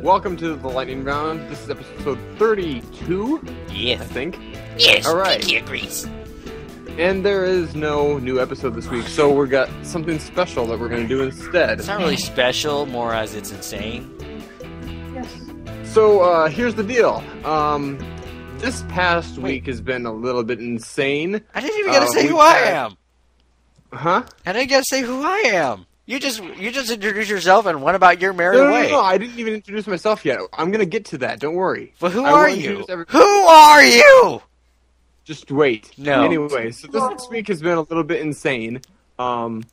welcome to the Lightning Round. This is episode 32, Yes. I think. Yes. All right. Pinky agrees. And there is no new episode this week, so we've got something special that we're going to do instead. It's not really special, more as it's insane. So, here's the deal. This past week has been a little bit insane. I didn't even get to say who I am. Huh? I didn't get to say who I am. You just introduced yourself and went about your merry way. No, I didn't even introduce myself yet. I'm going to get to that, don't worry. But who I are will you? introduce Who are you? Just wait. No. Anyway, so this week has been a little bit insane. And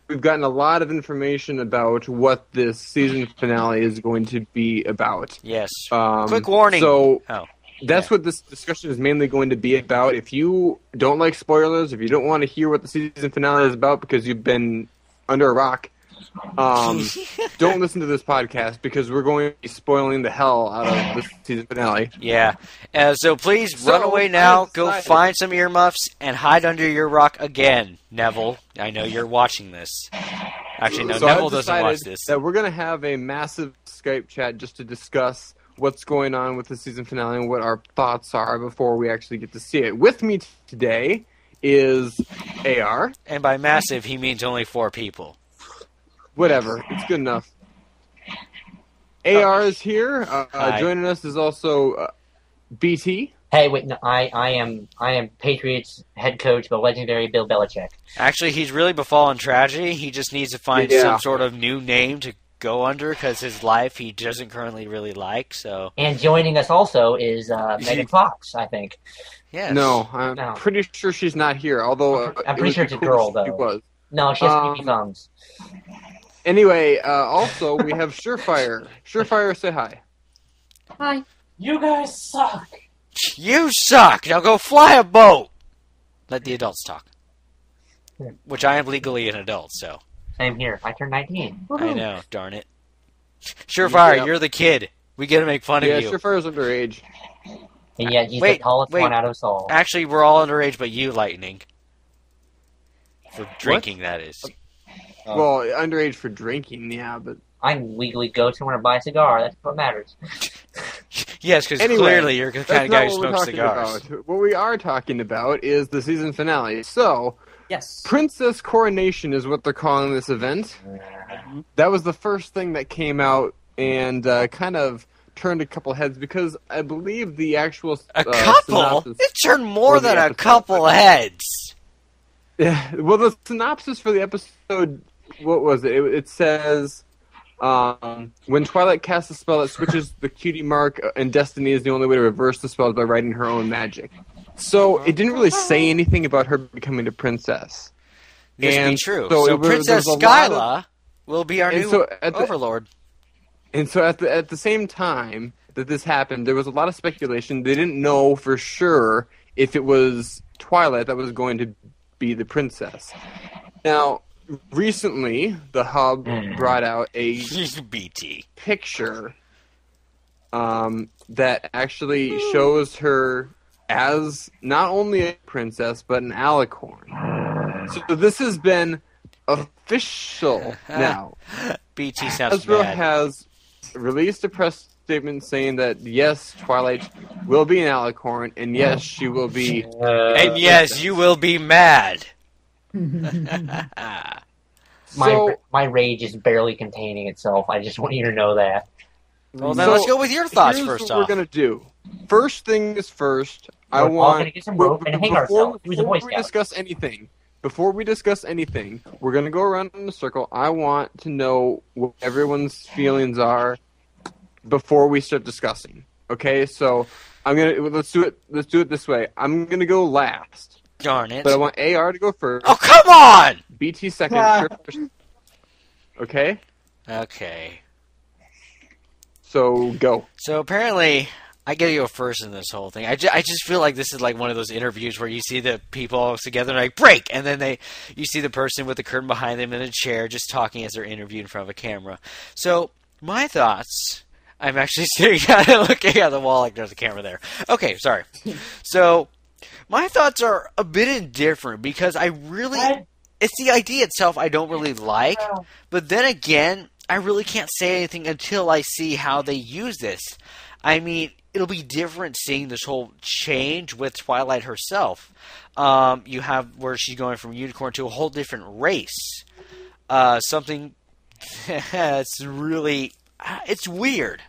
we've gotten a lot of information about what this season finale is going to be about. Yes. Quick warning. So Oh. that's what this discussion is mainly going to be about. If you don't like spoilers, if you don't want to hear what the season finale is about because you've been under a rock, don't listen to this podcast because we're going to be spoiling the hell out of this season finale. Yeah. So please run away now. Go find some earmuffs and hide under your rock again, Neville. I know you're watching this. Actually, no, So Neville I've doesn't watch decided this. that we're going to have a massive Skype chat just to discuss what's going on with the season finale and what our thoughts are before we actually get to see it. With me today is AR. And by massive, he means only 4 people. Whatever, it's good enough. AR is here. Hi. Joining us is also BT. Hey, wait, no, I am Patriots head coach, the legendary Bill Belichick. Actually, he's really Befallen Tragedy. He just needs to find some sort of new name to go under because his life he doesn't currently really like. So. And joining us also is Megan Fox, I think. Yes. No, I'm pretty sure she's not here, although I'm pretty sure it's a girl, though. She was. No, she has creepy thumbs. Anyway, also, we have Surefire. Surefire, say hi. Hi. You guys suck. You suck! Now go fly a boat! Let the adults talk. Which I am legally an adult, so. Same here. I turned 19. I know, darn it. Surefire, Yep. you're the kid. We get to make fun of you. Yeah, Surefire's underage. And yet he's the tallest one out of us all. Actually, we're all underage but you, Lightning. For drinking, that is. Well, underage for drinking, yeah, but... I can legally go somewhere and buy a cigar. That's what matters. Yes, because Anyway, clearly you're the kind of guy who smokes cigars. About. What we are talking about is the season finale. So, Yes. Princess Coronation is what they're calling this event. That was the first thing that came out and kind of turned a couple heads because I believe the actual A couple? synopsis It turned more for the than a episode. couple heads. Yeah, well, the synopsis for the episode, what was it? It says, when Twilight casts a spell that switches the cutie mark and destiny is the only way to reverse the spell is by writing her own magic. So it didn't really say anything about her becoming a princess. This And be true. so So it was- Princess there was a lot of- Skyla will be our And new so at the- overlord. And so at the same time that this happened, there was a lot of speculation. They didn't know for sure if it was Twilight that was going to be the princess. Now, recently, the Hub brought out a BT. picture that actually shows her as not only a princess, but an alicorn. So this has been official now. BT sounds Hasbro mad. has released a press statement saying that yes, Twilight will be an alicorn, and yes, she will be. And yes, you will be mad. My rage is barely containing itself. I just want you to know that. Well, then let's go with your thoughts here's first what off. we're gonna do. First thing is first. I We're all want gonna get some rope and hang ourselves. Who's a Boy before we Scout? discuss anything, we're gonna go around in a circle. I want to know what everyone's feelings are before we start discussing. Okay, so let's do it this way. I'm gonna go last, Darn it. but I want AR to go first. Oh, come on! BT second. First. Okay, Okay. so go. So apparently, I get to go first in this whole thing. I just feel like this is like one of those interviews where you see the people all together and like break, and then you see the person with the curtain behind them in a chair just talking as they're interviewed in front of a camera. So my thoughts. I'm actually sitting down and looking at the wall like there's a camera there. Okay, sorry. So my thoughts are a bit indifferent because I really. It's the idea itself I don't really like, but then again, I really can't say anything until I see how they use this. I mean, it'll be different seeing this whole change with Twilight herself. You have where she's going from unicorn to a whole different race. Something that's really... It's weird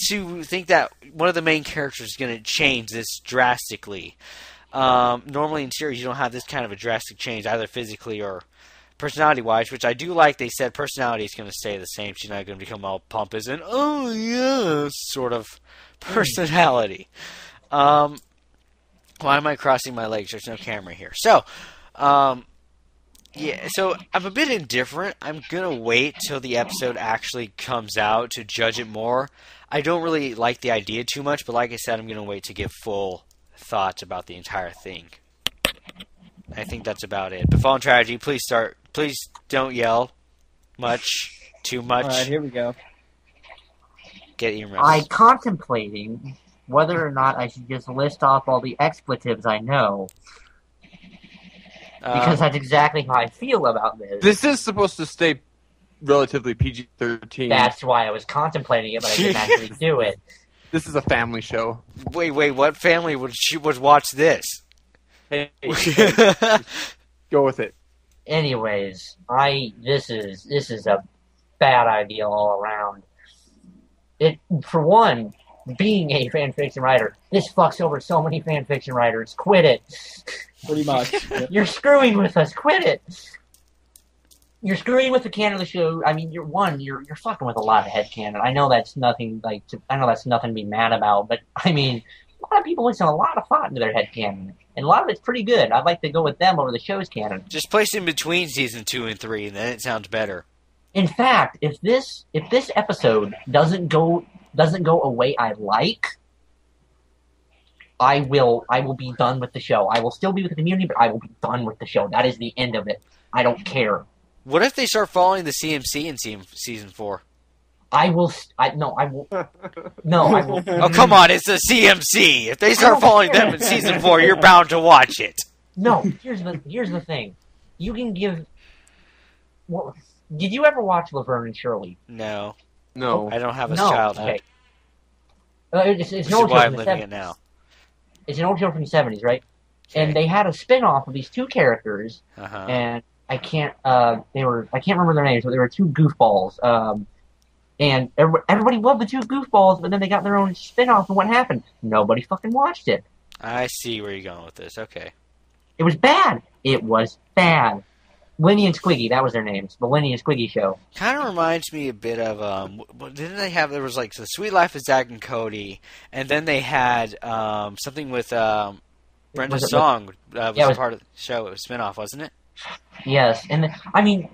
to think that one of the main characters is going to change this drastically. Normally in series, you don't have this kind of a drastic change, either physically or personality-wise, which I do like. They said personality is going to stay the same. She's not going to become all pompous and, oh, yeah, sort of personality. Why am I crossing my legs? There's no camera here. So, yeah, so I'm a bit indifferent. I'm going to wait till the episode actually comes out to judge it more. I don't really like the idea too much, but like I said, I'm going to wait to give full thoughts about the entire thing. I think that's about it. Befallen Tragedy, please start. Please don't yell too much. All right, here we go. Get earmuffs. I'm contemplating whether or not I should just list off all the expletives I know. Because that's exactly how I feel about this. This is supposed to stay relatively PG-13. That's why I was contemplating it, but I didn't actually do it. This is a family show. Wait, what family would watch this? Hey, go with it. Anyways, this is a bad idea all around. For one, being a fan fiction writer, this fucks over so many fan fiction writers. Quit it. Pretty much. You're screwing with us. Quit it. You're screwing with the canon of the show. I mean, you're fucking with a lot of headcanon. I know that's nothing to be mad about, but I mean, a lot of people listen a lot of thought into their headcanon, and a lot of it's pretty good. I'd like to go with them over the show's canon. Just place in between season 2 and 3, and then it sounds better. In fact, if this episode doesn't go a way I like, I will be done with the show. I will still be with the community, but I will be done with the show. That is the end of it. I don't care. What if they start following the CMC in season 4? I will. No, I will. Oh, come on, it's the CMC. If they start following them in season 4, you're bound to watch it. No, here's the thing. You can give. Well, did you ever watch Laverne and Shirley? No. No. I don't have a childhood. Okay. It's Which an is old why show I'm from the living 70s. it now. It's an old show from the 70s, right? Okay. And they had a spin-off of these two characters, and I can't remember their names, but they were two goofballs. And everybody loved the two goofballs, but then they got their own spin-off, and what happened? Nobody fucking watched it. I see where you're going with this. Okay. It was bad. It was bad. Lenny and Squiggy, that was their names. The Lenny and Squiggy show. Kind of reminds me a bit of, didn't they have, there was like The Sweet Life of Zack and Cody, and then they had something with Brenda Song was a part of the show. It was a spinoff, wasn't it? Yes, and I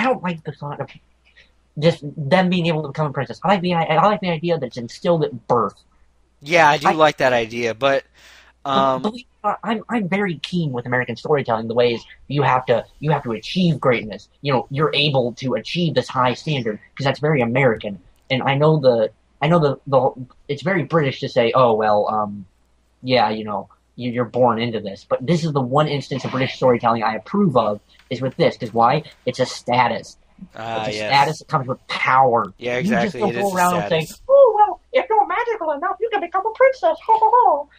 don't like the thought of just them being able to become a princess. I like the idea that it's instilled at birth. Yeah, I do like that idea, but I'm very keen with American storytelling. The ways you have to achieve greatness. You know, you're able to achieve this high standard because that's very American. And I know the it's very British to say, oh well, yeah, you know, you're born into this. But this is the one instance of British storytelling I approve of is with this because why? It's a status. It's a status that comes with power. Yeah, exactly. You just don't go around saying, oh well, if you're magical enough, you can become a princess. Ho ho ho.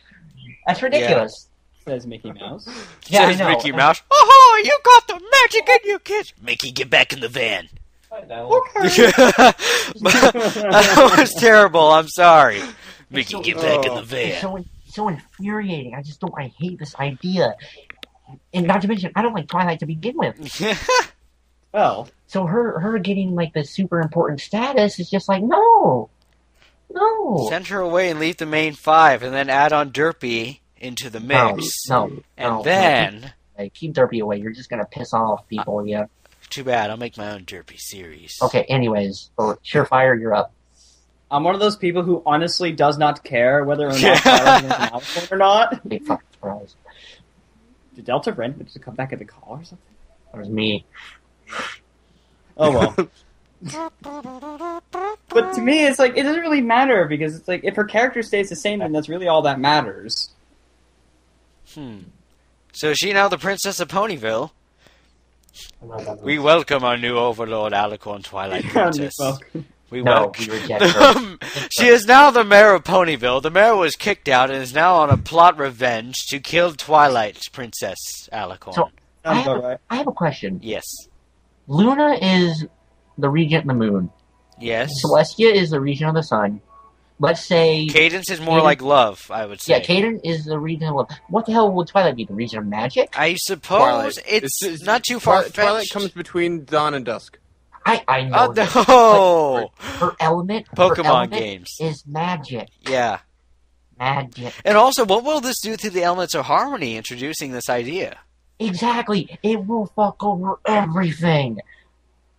That's ridiculous. Says Mickey Mouse. Yeah, Says I know. Mickey Mouse. Oh, you got the magic in you, kids. Mickey, get back in the van. That was terrible. I'm sorry. Mickey, get back in the van. It's so infuriating. I hate this idea. And not to mention, I don't like Twilight to begin with. Well. So her getting like the super important status is just like, no. Send her away and leave the main 5 and then add on Derpy into the mix. No. Then... keep Derpy away. You're just going to piss off people, yeah. Too bad. I'll make my own Derpy series. Okay, anyways. Surefire, you're up. I'm one of those people who honestly does not care whether or not Twilight is an album or not. Big fucking surprise. Did Delta Brent just come back at the call or something? That was me. Oh well. But to me, it's like, it doesn't really matter, because it's like, if her character stays the same, then that's really all that matters. So is she now the Princess of Ponyville? We welcome our new overlord, Alicorn Twilight Princess. We No, welcome. we reject her. She is now the mayor of Ponyville. The mayor was kicked out and is now on a plot revenge to kill Twilight Princess Alicorn. So, I Sounds about right. have a question. Yes. Luna is the regent of the moon. Yes. Celestia is the regent of the sun. Let's say... Cadence is more Cadence- like love, I would say. Yeah, Caden is the regent of love. What the hell would Twilight be? The regent of magic? I suppose Twilight. it's not too far fetched. Twilight comes between dawn and dusk. I know this, no! but her element, Pokemon games. is magic. Yeah. Magic. And also, what will this do to the Elements of Harmony introducing this idea? Exactly. It will fuck over everything.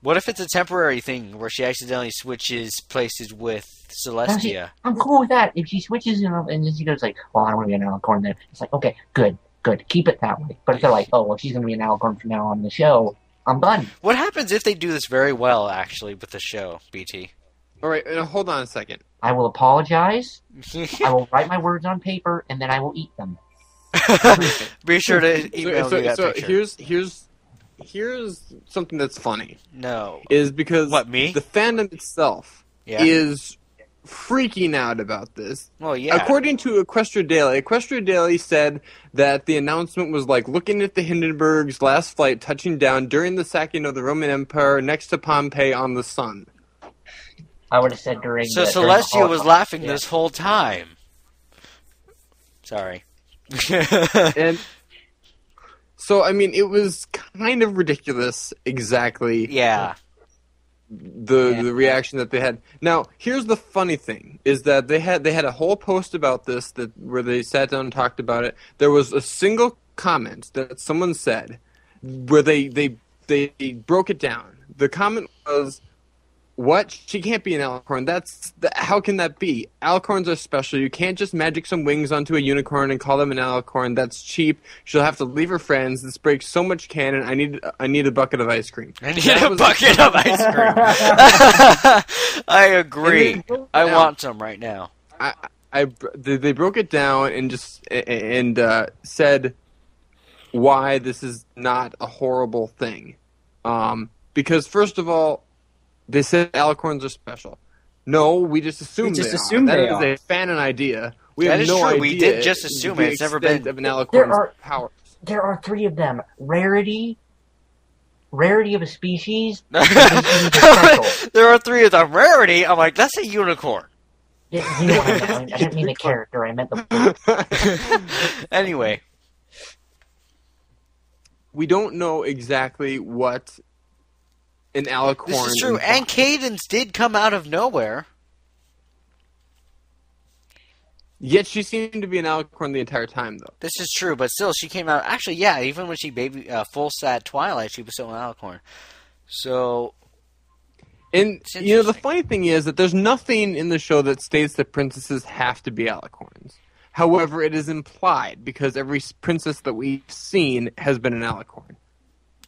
What if it's a temporary thing where she accidentally switches places with Now, see, Celestia? I'm cool with that. If she switches and then she goes like, well, I don't want to be an Alicorn then. It's like, okay, good. Keep it that way. But if they're like, oh, well, she's going to be an Alicorn from now on the show, I'm done. What happens if they do this very well, actually, with the show, BT? All right, hold on a second. I will apologize. I will write my words on paper, and then I will eat them. Be sure to email me that picture. Here's something that's funny. No. Is because What, me? the fandom itself Yeah. is freaking out about this. Well, yeah. According to Equestria Daily said that the announcement was like looking at the Hindenburg's last flight touching down during the sacking of the Roman Empire next to Pompeii on the sun. I would have said during So during the Celestia was Holocaust. laughing Yeah. this whole time. Sorry. And so, I mean, it was kind of ridiculous, exactly. Yeah. The reaction that they had. Now, here's the funny thing: is that they had a whole post about this where they sat down and talked about it. There was a single comment that someone said where they broke it down. The comment was, "What? She can't be an Alicorn. How can that be? Alicorns are special. You can't just magic some wings onto a unicorn and call them an Alicorn. That's cheap. She'll have to leave her friends. This breaks so much canon. I need a bucket of ice cream." I need a bucket of ice cream. I agree. I want some right now. They broke it down and just said why this is not a horrible thing. Because first of all, they said Alicorns are special. No, we just assumed We just they assumed are. they That are. is a fanon idea. We That have is no true. idea. We did just assume the it. It's never been- extent of an Alicorn's There are- powers. There are three of them. Rarity of a species. There special. are three of them. Rarity, I'm like, that's a unicorn. Yeah, you know what I meant. I didn't mean the character. I meant the. Anyway. We don't know exactly what an Alicorn. This is true. And Cadence did come out of nowhere. Yet she seemed to be an Alicorn the entire time, though. This is true, but still, she came out. Actually, yeah, even when she full sat Twilight, she was still an Alicorn. So, And It's you know, the interesting. funny thing is that there's nothing in the show that states that princesses have to be Alicorns. However, it is implied because every princess that we've seen has been an Alicorn.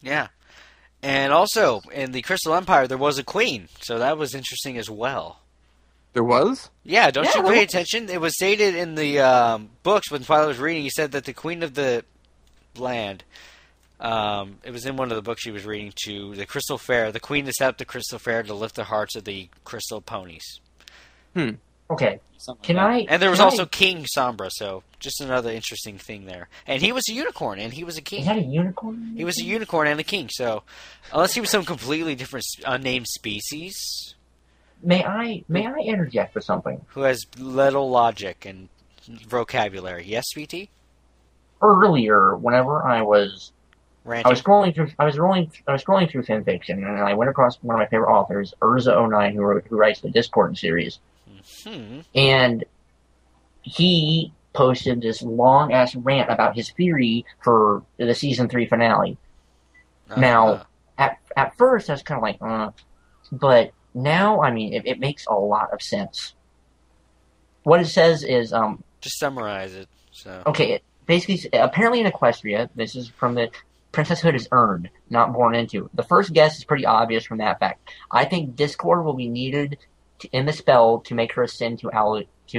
yeah. And also, in the Crystal Empire, there was a queen, so that was interesting as well. There was? Yeah, don't Yeah, you there pay was. attention? It was stated in the books when Twilight was reading. He said that the queen of the land, it was in one of the books she was reading to the Crystal Fair. The queen set up the Crystal Fair to lift the hearts of the crystal ponies. Okay. Something Can like I? And there was can also I- King Sombra, so just another interesting thing there. And he was a unicorn, and he was a Is king. that a unicorn? He was a unicorn and a king, so unless he was some completely different unnamed species May I interject with something? who has little logic and vocabulary. Yes, sweetie? Earlier, whenever I was Ranting. scrolling through fan fiction, and I went across one of my favorite authors, Urza09, who writes the Discord series, and he posted this long ass rant about his theory for the season 3 finale. Now, at first, I was kind of like, but now, I mean, it makes a lot of sense. What it says is, just summarize it. So okay, basically, apparently in Equestria, this is from the princesshood is earned, not born into. The first guess is pretty obvious from that fact. I think Discord will be needed in the spell to make her ascend to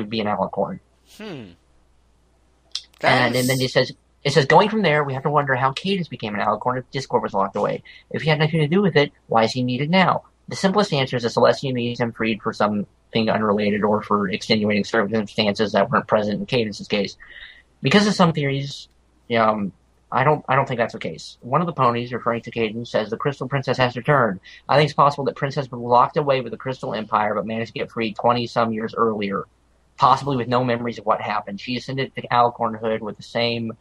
be an Alicorn. That And is- then it says, It says, going from there, we have to wonder how Cadence became an Alicorn if Discord was locked away. If he had nothing to do with it, why is he needed now? The simplest answer is that Celestia needs him freed for something unrelated or for extenuating circumstances that weren't present in Cadence's case. Because of some theories, I don't think that's the case. One of the ponies, referring to Cadence, says the Crystal Princess has returned. I think it's possible that Princess was locked away with the Crystal Empire but managed to get freed 20-some years earlier, possibly with no memories of what happened. She ascended to Alicornhood with the same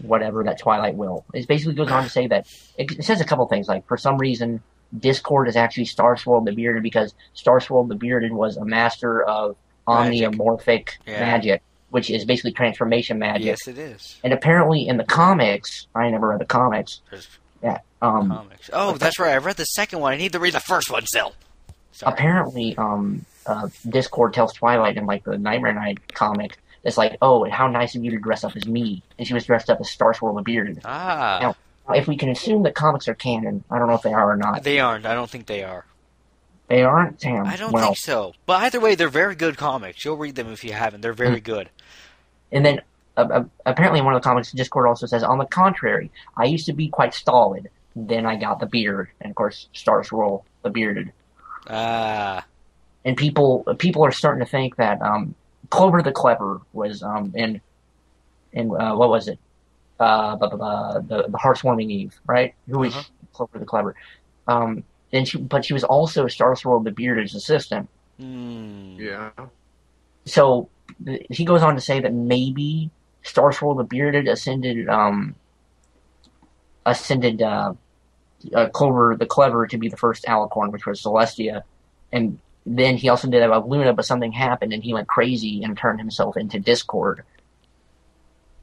whatever that Twilight will. It basically goes on to say that it says a couple things, like for some reason Discord is actually Starswirl the Bearded because Starswirl the Bearded was a master of omniamorphic magic, which is basically transformation magic. Yes, it is. And apparently in the comics, I never read the comics. Comics. Oh, that's right. I read the second one. I need to read the first one still. Sorry. Apparently, Discord tells Twilight in like the Nightmare Night comic, it's like, oh, how nice of you to dress up as me. And she was dressed up as Starswirl the Bearded. Now, if we can assume that comics are canon, I don't know if they are or not. They aren't. I don't think they are. They aren't? Damn. I don't think so. But either way, they're very good comics. You'll read them if you haven't. They're very good. And then, apparently in one of the comics, Discord also says, on the contrary, I used to be quite stolid. Then I got the beard. And, of course, Starswirl the Bearded. And people are starting to think that Clover the Clever was in what was it? The Heartswarming Eve, right? Who was Clover the Clever? But she was also Starswirl the Bearded's assistant. Yeah. So he goes on to say that maybe Starswirl the Bearded ascended Clover the Clever to be the first Alicorn, which was Celestia, and then he also did that with Luna, but something happened and he went crazy and turned himself into Discord.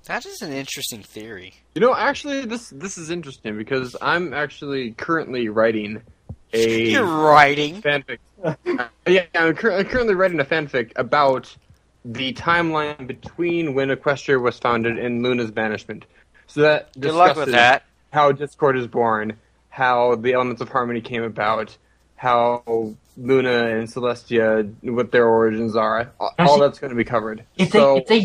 That is an interesting theory. Actually, this is interesting because I'm actually currently writing You're writing fanfic. I'm currently writing a fanfic about the timeline between when Equestria was founded and Luna's banishment. So that good luck with that. How Discord is born, how the Elements of Harmony came about, how Luna and Celestia, what their origins are. All that's going to be covered. If they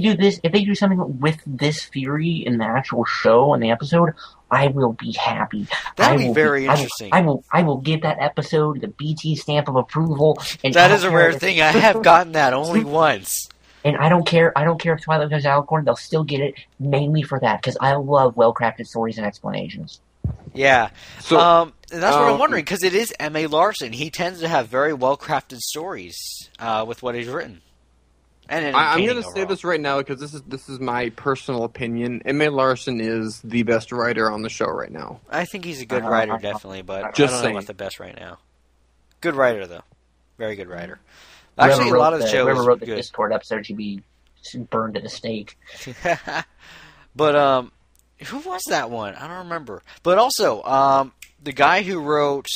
do something with this theory in the actual show in the episode, I will be happy. That would be very interesting. I will give that episode the BT stamp of approval. And that is a rare thing. I have gotten that only once. And I don't care if Twilight becomes Alicorn, they'll still get it mainly for that, because I love well-crafted stories and explanations. Yeah. So, that's what I'm wondering, because it is M.A. Larson. He tends to have very well-crafted stories with what he's written. And I'm going to say this right now, because this is my personal opinion. M.A. Larson is the best writer on the show right now. I think he's a good writer, definitely, but just I don't know about the best right now. Good writer, though. Very good writer. Actually, a lot of the show whoever is wrote the good. Discord episode should be burned at the stake. But, who was that one? I don't remember. But also, the guy who wrote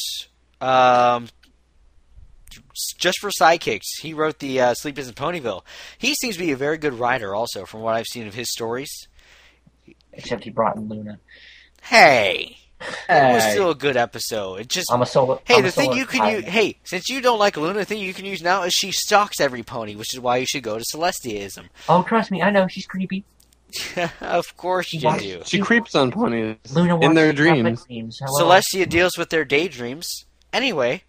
Just for Sidekicks, he wrote the Sleep Is in Ponyville. He seems to be a very good writer also, from what I've seen of his stories. Except he brought in Luna. Hey! It was still a good episode. It just I'm a solo. Hey, the thing you can use. Hey, since you don't like Luna, the thing you can use now is she stalks every pony, which is why you should go to Celestiaism. Oh, trust me, I know she's creepy. Of course you do. She creeps on ponies Luna in their dreams. Celestia deals with their daydreams. Anyway,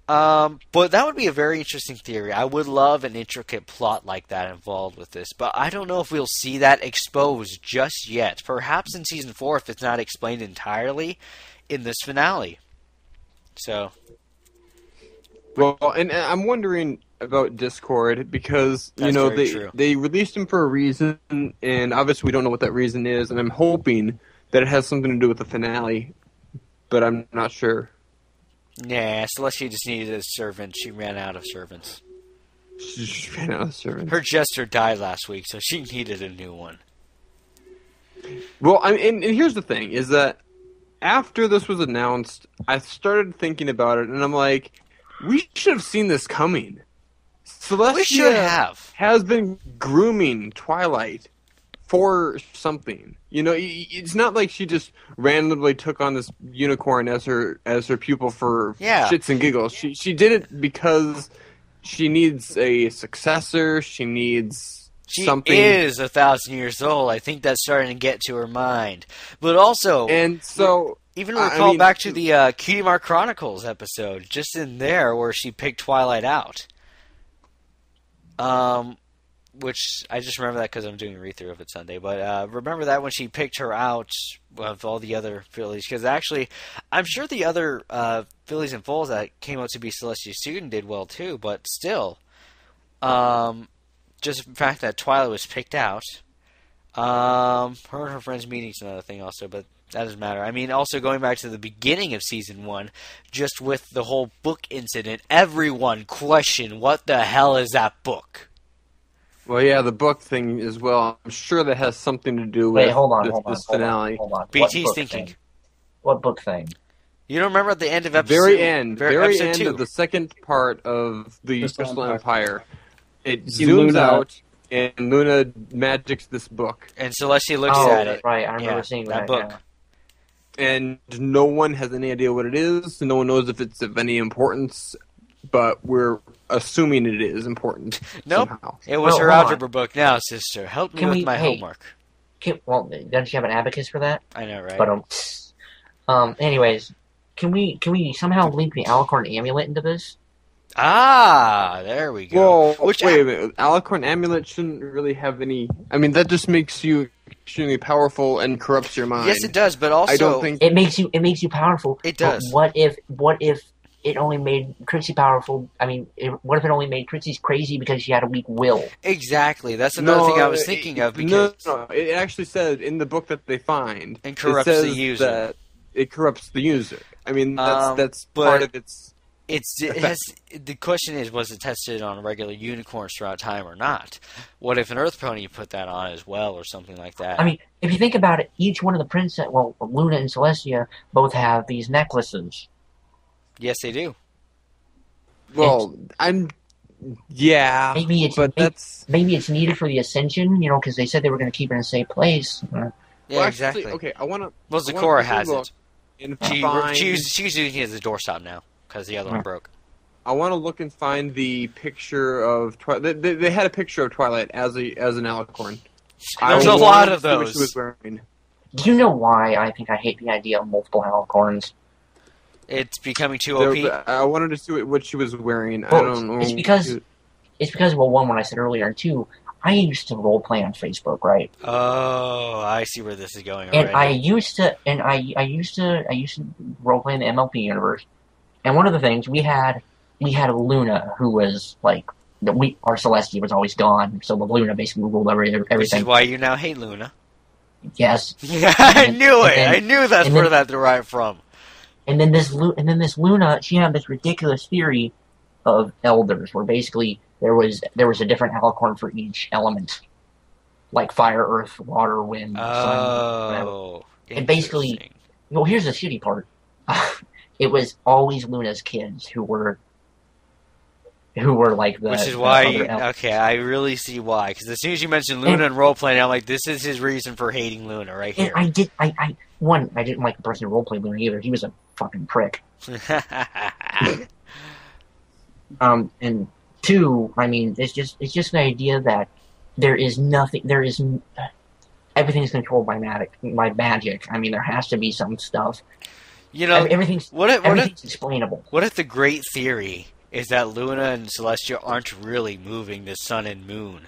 but that would be a very interesting theory. I would love an intricate plot like that involved with this, but I don't know if we'll see that exposed just yet. Perhaps in Season 4 if it's not explained entirely in this finale. So. Well, and I'm wondering about Discord because, they released him for a reason, and obviously we don't know what that reason is, and I'm hoping that it has something to do with the finale, but I'm not sure. Nah, Celestia just needed a servant. She ran out of servants. She ran out of servants. Her jester died last week, so she needed a new one. Well, and here's the thing, is that after this was announced, I started thinking about it, and I'm like, we should have seen this coming. Celestia has been grooming Twilight for something. It's not like she just randomly took on this unicorn as her pupil for shits and giggles. She did it because she needs a successor. She needs She something is 1,000 years old. I think that's starting to get to her mind. But also, and so even recall back to the Cutie Mark Chronicles episode, just in there where she picked Twilight out. Which I just remember that because I'm doing a read-through of it Sunday. But remember that when she picked her out of all the other fillies, because actually, I'm sure the other fillies and foals that came out to be Celestia's student did well too. But still, just the fact that Twilight was picked out, her and her friends meeting is another thing also, but that doesn't matter. I mean, also going back to the beginning of Season 1, just with the whole book incident, everyone questioned what the hell is that book? Well, yeah, the book thing as well. I'm sure that has something to do with this finale. Hold on. BT's thinking. What book thing? You don't remember at the end of episode... Very end two. of the second part of the Crystal Empire. It See zooms Luna. out, and Luna magics this book. And Celestia looks at it. Right, I remember seeing that book. yeah. And no one has any idea what it is. No one knows if it's of any importance, but we're assuming it is important Nope. somehow. It was Well, her hold on. algebra book. Now, sister, help me with my homework. Well, doesn't she have an abacus for that? I know, right? But anyways, can we somehow link the Alicorn amulet into this? Ah, there we go. Well, wait a minute. Alicorn amulet shouldn't really have any... I mean, that just makes you extremely powerful and corrupts your mind. Yes, it does, but also... I don't think... It makes you powerful. It does. But what if it only made Trixie powerful? I mean, what if it only made Trixie's crazy because she had a weak will? Exactly. That's another thing I was thinking of. Because No, it actually said in the book that they find... And corrupts it says the user. That it corrupts the user. I mean, that's but part of its... The question is, was it tested on regular unicorns throughout time or not? What if an Earth Pony put that on as well, or something like that? I mean, if you think about it, each one of the princess, well, Luna and Celestia both have these necklaces. Yes, they do. Well, yeah, Maybe it's needed for the Ascension, because they said they were going to keep it in a safe place. Yeah, well, exactly. Actually, okay, I want to... Well, Zecora has it. She's using it as a doorstop now, because the other one broke. I want to look and find the picture of Twilight. They had a picture of Twilight as an alicorn. There's a lot of those. She was wearing. Do you know why I think I hate the idea of multiple alicorns? It's becoming too OP. I wanted to see what she was wearing. Well, I don't know. It's because well, one, what I said earlier, and two, I used to roleplay on Facebook, right? Oh, I see where this is going And already. I used to roleplay in the MLP universe. And one of the things we had Luna, who was like our Celestia was always gone, so the Luna basically ruled everything. Which is why you now hate Luna. Yes, I knew it. then- I knew that's where that derived from. and then this Luna, she had this ridiculous theory of elders, where basically there was a different alicorn for each element, like fire, earth, water, wind, sun. Whatever. Oh, And basically, interesting. well, here's the shitty part. It was always Luna's kids who were like the... Which is why, the other okay, I really see why. Because as soon as you mentioned Luna and roleplaying, I'm like, this is his reason for hating Luna right here. And I didn't like the person who roleplayed Luna either. He was a fucking prick. And two, I mean, it's just the idea that everything's controlled by magic. I mean, there has to be some stuff. Everything's explainable. What if the great theory is that Luna and Celestia aren't really moving the sun and moon?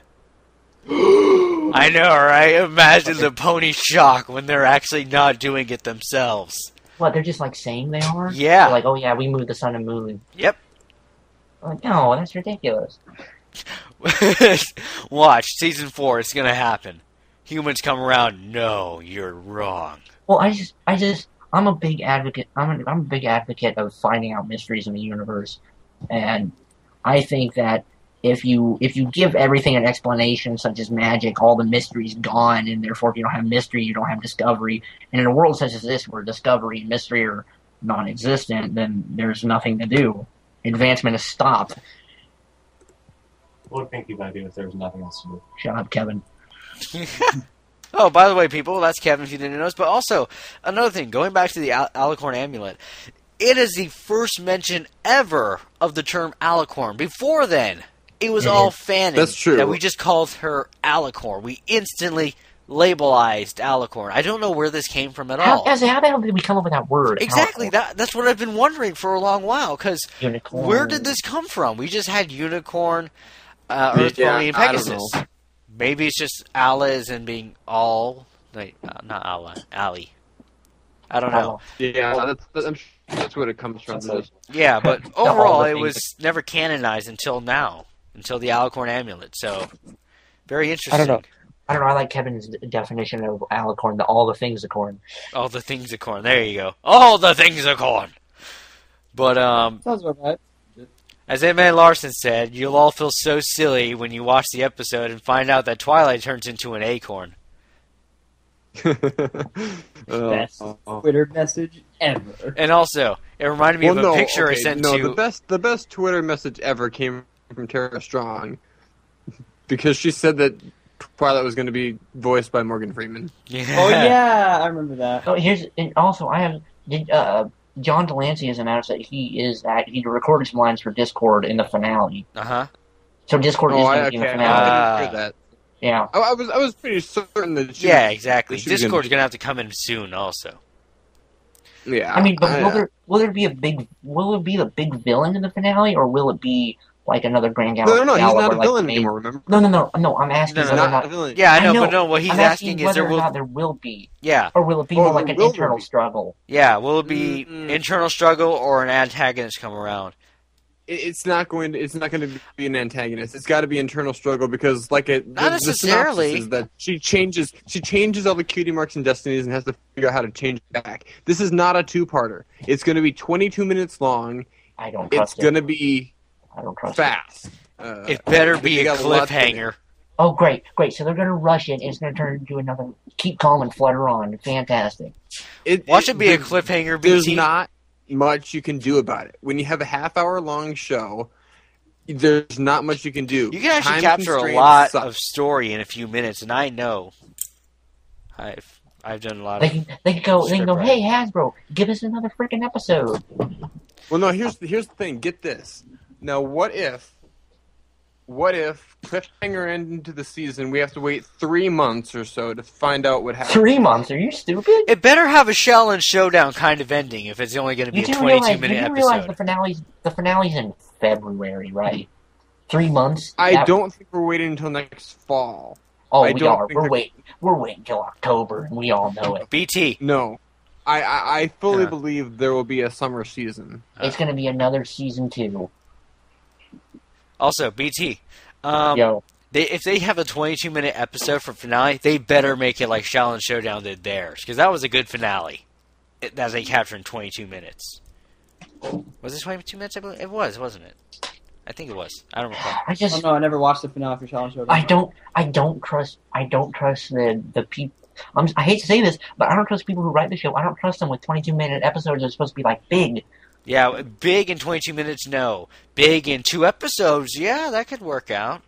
I know, right? Imagine the pony shock when they're actually not doing it themselves. What, they're just like saying they are? Yeah. They're like, oh yeah, we moved the sun and moon. Yep. Like, no, that's ridiculous. Watch, season 4, it's gonna happen. Humans come around, no, you're wrong. Well, I'm a big advocate. I'm a big advocate of finding out mysteries in the universe, and I think that if you give everything an explanation, such as magic, all the mystery's gone, and therefore if you don't have mystery, you don't have discovery. And in a world such as this, where discovery and mystery are non-existent, then there's nothing to do. Advancement is stopped. What would Pinky Pie do if there was nothing else to do? Shut up, Kevin. Oh, by the way, people, that's Kevin if you didn't notice. But also, another thing, going back to the Alicorn Amulet, it is the first mention ever of the term Alicorn. Before then, It was all fanning. That's true. That we just called her Alicorn. We instantly labelized Alicorn. I don't know where this came from at all. How the hell did we come up with that word? Exactly. That's what I've been wondering for a long while. Because Unicorn. where did this come from? We just had Unicorn, Earth Pony, and I don't Pegasus. know. Maybe it's just Ala as in being all. Like, not Ala. Ali. I don't know. Yeah, that's what it comes from. Yeah, but overall, the it things was never canonized until now, until the Alicorn amulet. So, very interesting. I don't know. I like Kevin's definition of alicorn, all the things of corn. All the things of corn. There you go. All the things of corn. But Sounds about right. as Ant-Man Larson said, you'll all feel so silly when you watch the episode and find out that Twilight turns into an acorn. Best Twitter message ever. And also, it reminded me of a picture I sent to. The best Twitter message ever came from Tara Strong, because she said that Twilight was going to be voiced by Morgan Freeman. Yeah. Oh yeah, I remember that. Oh, John Delancey has announced that he recorded some lines for Discord in the finale. Uh-huh. So Discord is going to be in the finale. I didn't hear that. Yeah. I was pretty certain that she Yeah, was- exactly. that she was Discord's going to have to come in soon also. Yeah. I mean, but will there be the big villain in the finale, or will it be like another Grand No, Gala? he's not a like, villain anymore, remember? No. I'm asking No, whether Not or not. a villain. Yeah, I know, know. but no, what he's I'm asking is whether there or will... not there will be, Yeah, or will it be Or more like there an will internal be. struggle? yeah. Will it be Mm-mm. internal struggle or an antagonist come around? It's not going to be an antagonist. It's got to be internal struggle, because Not the necessarily. synopsis is that she changes all the cutie marks and destinies and has to figure out how to change it back. This is not a two-parter. It's going to be 22 minutes long. I don't It's trust it. going to be I don't trust it. fast. It better be they a got a lot to cliffhanger. Oh, great. So they're going to rush it, and it's going to turn into another. Keep calm and flutter on. Fantastic. Watch it be a cliffhanger, There's BT. not much you can do about it. When you have a half-hour long show, there's not much you can do. You can actually Time capture a constraints lot suck. of story in a few minutes, and I know. I've done a lot of. They can go. script Hey writing. Hasbro, give us another freaking episode. Well, no. Here's the thing. Get this. Now, what if cliffhanger end into the season? We have to wait 3 months or so to find out what happened. 3 months? Are you stupid? It better have a Shell and Showdown kind of ending if it's only going to be You a do realize 22-minute realize episode. the finale's in February, right? 3 months. I don't think we're waiting until next fall. Oh, I we don't are. think We're waiting. We're waiting till October, and we all know it. BT. No, I fully Yeah. believe there will be a summer season. It's going to be another season 2. Also, BT. Yo, If they have a 22-minute episode for finale, they better make it like Shell and Showdown did theirs, because that was a good finale that they captured in 22 minutes. Was it 22 minutes? I believe it was, wasn't it? I think it was. I don't recall. I Oh just no, I never watched the finale for Challenge Showdown. I don't trust the people. I hate to say this, but I don't trust people who write the show. I don't trust them with 22-minute episodes that are supposed to be like big. Yeah, big in 22 minutes, no. Big in 2 episodes, yeah, that could work out.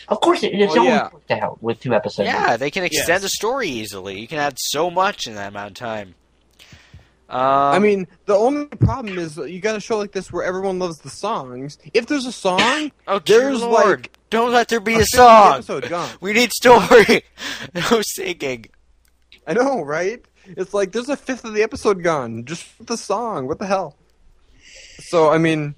Of course, it's Well, always yeah. worked out with 2 episodes. Yeah, they can extend Yes. the story easily. You can add so much in that amount of time. I mean, the only problem is you got a show like this where everyone loves the songs. If there's a song, oh, dear there's Lord. like Don't let there be a fifth of the song. episode gone. We need story. No singing. I know, right? It's like there's a fifth of the episode gone just for the song. What the hell? So I mean,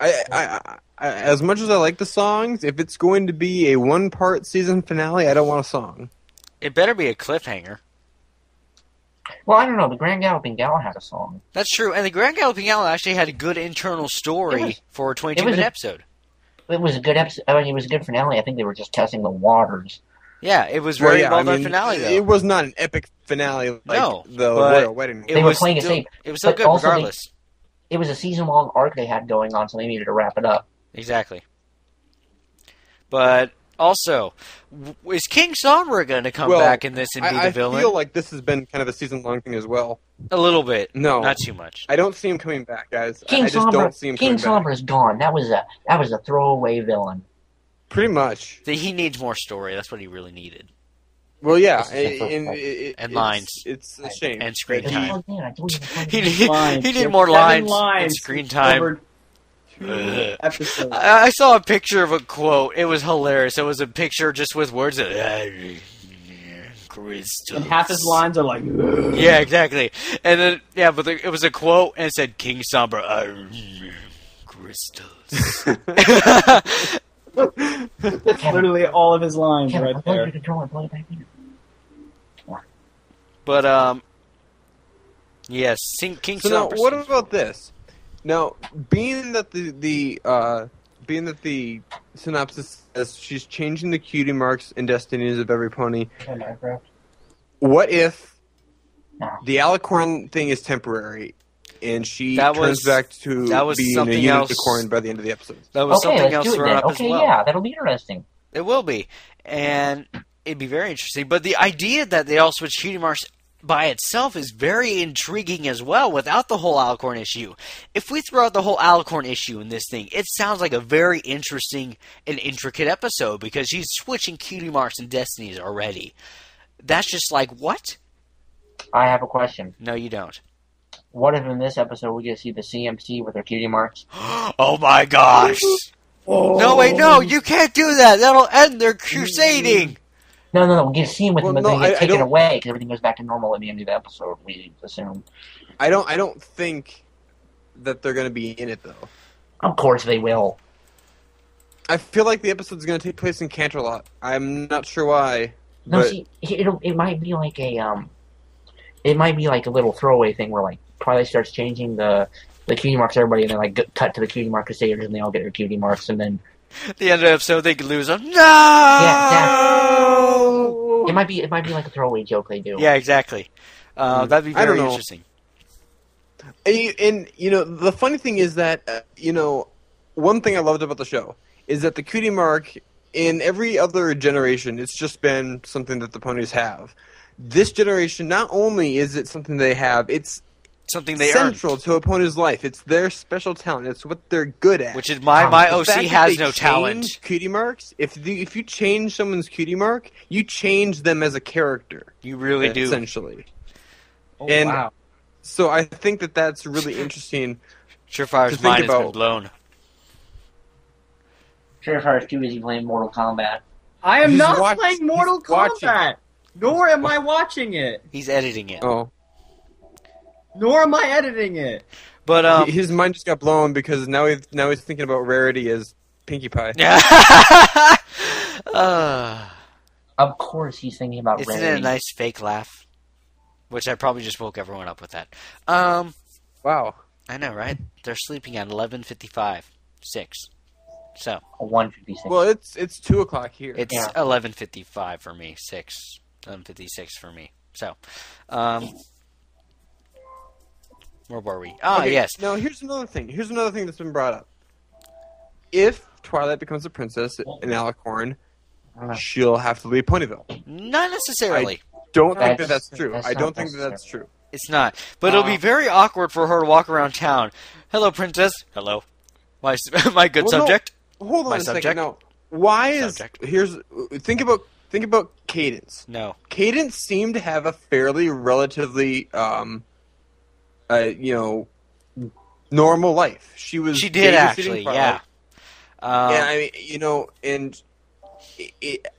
I as much as I like the songs, if it's going to be a 1-part season finale, I don't want a song. It better be a cliffhanger. Well, I don't know. The Grand Galloping Gal had a song. That's true. And the Grand Galloping Owl actually had a good internal story It was- for a it was 22-minute a- episode. It was a good episode. I mean, it was a good finale. I think they were just testing the waters. Yeah, it was very well done I mean, finale, though. It was not an epic finale like No, the but Royal Wedding. It They were was playing it still, safe. It was still But good also they- regardless. It was a season-long arc they had going on, so they needed to wrap it up. Exactly. But also, is King Sombra going to come Well, back in this and be the I villain? feel like this has been kind of a season-long thing as well. A little bit. No. Not too much. I don't see him coming back, guys. King I just don't see him King coming back. Sombra's gone. That was a throwaway villain. Pretty much. He needs more story. That's what he really needed. Well, yeah, This is the first and, part. And lines. It's a shame. And screen that time. he- Oh, man, I told you to play He it. need, Lines. he need There's more 7 lines and lines screen time. over episode. I saw a picture of a quote. It was hilarious. It was a picture just with words. Crystals. And half his lines are like, Yeah, exactly. And then, yeah, but it was a quote and it said King Sombra. Crystals. that's literally all of his lines Kevin, right unplug your there. controller and plug it back in. But, yes, King So now, Sombra. what about this? Now, being that the synopsis says she's changing the cutie marks and destinies of every pony, what if the alicorn thing is temporary and she turns back to being a unicorn by the end of the episode? That was Okay, something let's else do it thrown then. up Okay, as well. yeah, that'll be interesting. It will be. And it'd be very interesting. But the idea that they all switch cutie marks by itself is very intriguing as well without the whole alicorn issue. If we throw out the whole alicorn issue in this thing, it sounds like a very interesting and intricate episode because she's switching cutie marks and destinies already. That's just like, what? I have a question. No, you don't. What if in this episode we get to see the CMC with their cutie marks? Oh my gosh! No, wait, no, you can't do that! That'll end their crusading! No, we get to see them with them, but Well, they get I taken don't- away because everything goes back to normal at the end of the episode, we assume. I don't think that they're going to be in it though. Of course they will. I feel like the episode's going to take place in Canterlot. I'm not sure why. No, but see, it might be like it might be like a little throwaway thing where like Twilight starts changing the cutie marks to everybody, and then like cut to the cutie mark crusaders, and they all get their cutie marks, and then At the end of the episode, they could lose them. No! Yeah, it might be like a throwaway joke they do. Yeah, exactly. That'd be I don't very know. interesting. And the funny thing is that one thing I loved about the show is that the cutie mark in every other generation, it's just been something that the ponies have. This generation, not only is it something they have, it's Something they earned. central to a pony's life. It's their special talent. It's what they're good at. Which is my The OC fact that has they no talent. change cutie marks. If you change someone's cutie mark, you change them as a character. You really do. Essentially. Oh, And- wow. So I think that that's really interesting. Surefire's to think mind has been about. blown. Surefire's too busy playing Mortal Kombat. I am He's not watch- playing Mortal he's watching. Kombat! Nor am I watching it! He's editing it. Oh, Nor am I editing it! But, his mind just got blown because now he's thinking about Rarity as Pinkie Pie. Of course he's thinking about Isn't it Rarity. a nice fake laugh? Which I probably just woke everyone up with that. Wow. I know, right? They're sleeping at 11:55, 6. So A 156. Well, it's 2:00 here. it's Yeah. 11:55 for me, 11:56 for me. So, where were we? Oh, Okay, yes. Now here's another thing. Here's another thing that's been brought up. If Twilight becomes a princess in Alicorn, she'll have to leave Ponyville. Not necessarily. Don't think that That's- that's true. that's I not don't think that that's necessary. true. It's not. But it'll be very awkward for her to walk around town. Hello, princess. Hello. My good Well, no. subject. Hold on My a subject? second. Now, why is Subject. think about Cadence. No. Cadence seemed to have a fairly relatively normal life. She was She did babysitting actually, Twilight. yeah. And I mean, and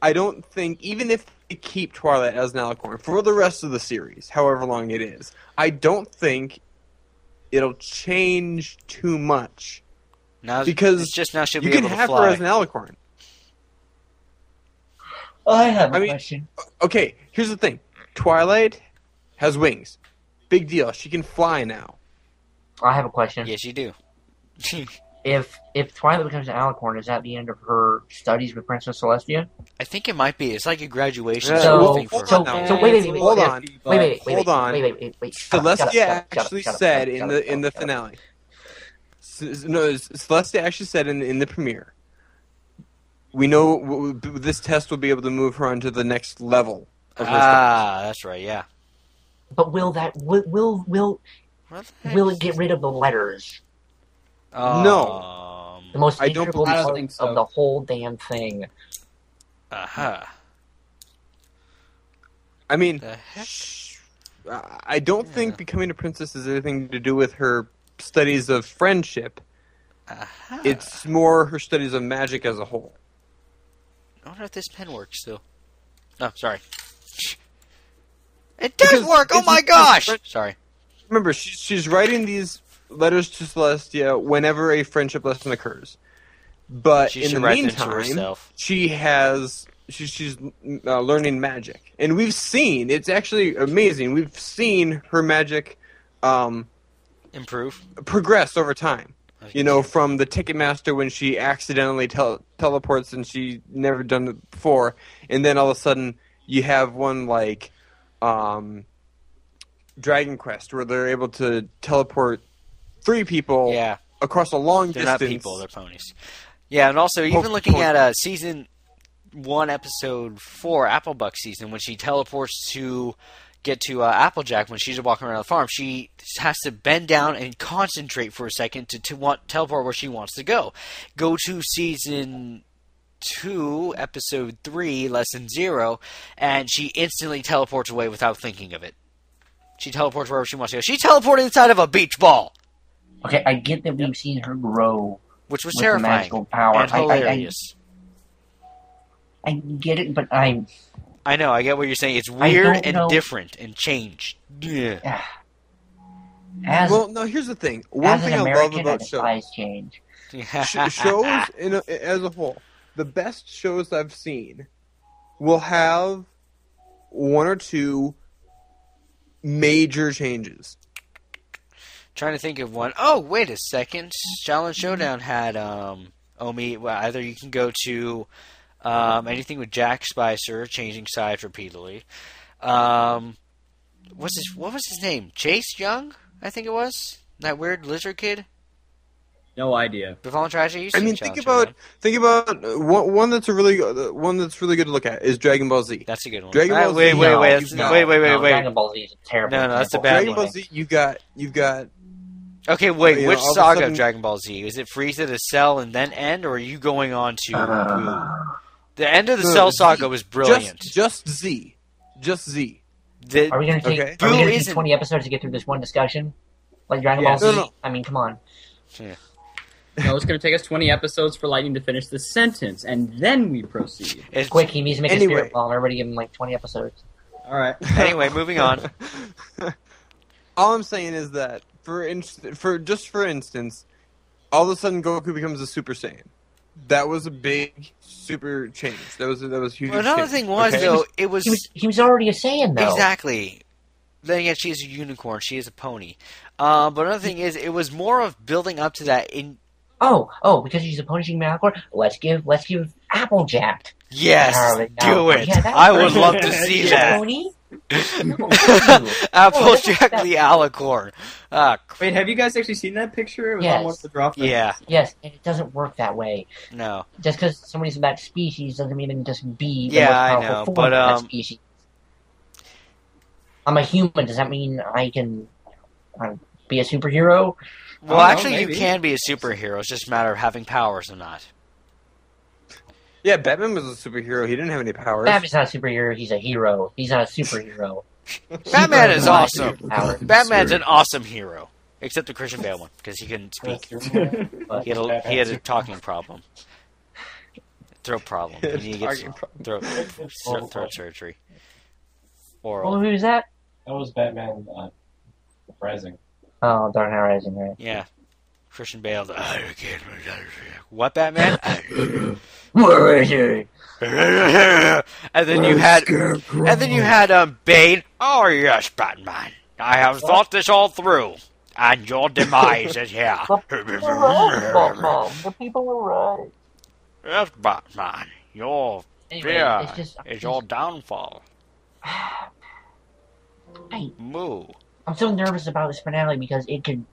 I don't think even if they keep Twilight as an Alicorn for the rest of the series, however long it is, I don't think it'll change too much Now, because it's just now she'll you be can able to have fly. her as an Alicorn. I have a I mean- question. Okay, here's the thing: Twilight has wings. Big deal. She can fly now. I have a question. Yes, you do. If Twilight becomes an Alicorn, is that the end of her studies with Princess Celestia? I think it might be. It's like a graduation Yeah, So, thing for so, her. now. so wait. Hold on. Wait. Hold on. Wait. Shut up, Celestia shut up, actually shut up, said shut in up, the shut up, in the shut up. finale. No, Celestia actually said in the premiere. We know this test will be able to move her onto the next level of her studies. That's right. Yeah. But will it get rid of the letters? No. The most I don't integral believe so. part I don't think so. of the whole damn thing. Uh-huh. I mean, The heck? I don't think becoming a princess has anything to do with her studies of friendship. Aha. It's more her studies of magic as a whole. I wonder if this pen works still. Oh, sorry. It does Because work! Oh it's- my gosh! Sorry. Remember, she's writing these letters to Celestia whenever a friendship lesson occurs. But She in should the write them to meantime, herself. she's learning magic, and we've seen it's actually amazing. We've seen her magic Improve. progress over time. You know, from the Ticketmaster when she accidentally teleports and she never done it before, and then all of a sudden you have one like Dragon Quest where they're able to teleport 3 people Yeah. across a long They're distance. not people, they're ponies. Yeah, and also, even Oh, looking pony. at Season 1, Episode 4, Applebuck season, when she teleports to get to Applejack when she's walking around the farm, she has to bend down and concentrate for a second to teleport where she wants to go. Go to Season 2, Episode 3, Lesson 0, and she instantly teleports away without thinking of it. She teleports wherever she wants to go. She teleported inside of a beach ball, Okay, I get that we've seen her grow which was with the terrifying magical power. and hilarious. I get it, but I know, I get what you're saying. It's I weird don't and know. different and changed. Yeah. as Well, no, here's the thing. One as thing an I love American, I about shows. despise change. Shows as a whole, the best shows I've seen will have 1 or 2 major changes. Trying to think of one. Oh, wait a second. Shaolin Showdown had Omi. Well, either you can go to anything with Jack Spicer changing sides repeatedly. What was his name? Chase Young, I think it was. That weird lizard kid. No idea. Befallen Tragedy. You've I seen mean, Shaolin think about one that's really good to look at is Dragon Ball Z. That's a good one. Dragon Ball wait, Z, wait, no, wait, you've got- wait. Dragon Ball Z is a terrible. No, that's a example. bad Dragon one. Ball Z, you've got Okay, wait. You know, Which all of a saga sudden- of Dragon Ball Z? Is it Frieza to Cell and then end, or are you going on to Boo? The end of the No, Cell Z. saga was brilliant. Just Z. The- Are we gonna take? Okay. Are we Boo gonna take isn't- 20 episodes to get through this one discussion? Like Dragon Yes. Ball Z? No. I mean, come on. No, it's going to take us 20 episodes for Lightning to finish the sentence, and then we proceed. it's- Quick, he needs to make a Anyway. spirit bomb. Everybody give him like 20 episodes. All right. Anyway, moving on. All I'm saying is that for instance, all of a sudden Goku becomes a Super Saiyan. That was a big super change. That was huge. Well, another change, thing was okay? though, it was He was already a Saiyan though. exactly. Then again, she is a unicorn. She is a pony. But another thing is, it was more of building up to that. Oh, because he's a punishing Malachor. Let's give Applejack. Yes, power. do it. Yeah, that I would person- love to see He's a that. pony? Applejack that- the Alicorn. Wait, have you guys actually seen that picture? It was Yes. on one of the drop downs. Yeah, Yes, and it doesn't work that way. no. Just because somebody's of that species doesn't mean they can just be the Yeah, most I powerful know, form but, of that species. I'm a human. Does that mean I can be a superhero? Well, know, actually, maybe. you can be a superhero. It's just a matter of having powers or not. Yeah, Batman was a superhero. He didn't have any powers. Batman's not a superhero. He's a hero. He's not a superhero. Batman is Superhero awesome. power. Batman's an awesome hero, except the Christian Bale one because he couldn't speak. But He had a talking problem, throat problem. He needed to get Talking throat surgery. oh, Oral. who's that? That was Batman Rising. Oh, Dark Knight Rising, right? Yeah. Christian Bale. What Batman? Where is he? and then you had Bane. Oh yes, Batman. I have thought this all through, and your demise is here. The people were right. Yes, Batman. Your Anyway, fear it's just is your downfall. Hey, Moo. I'm so nervous about this finale because it could.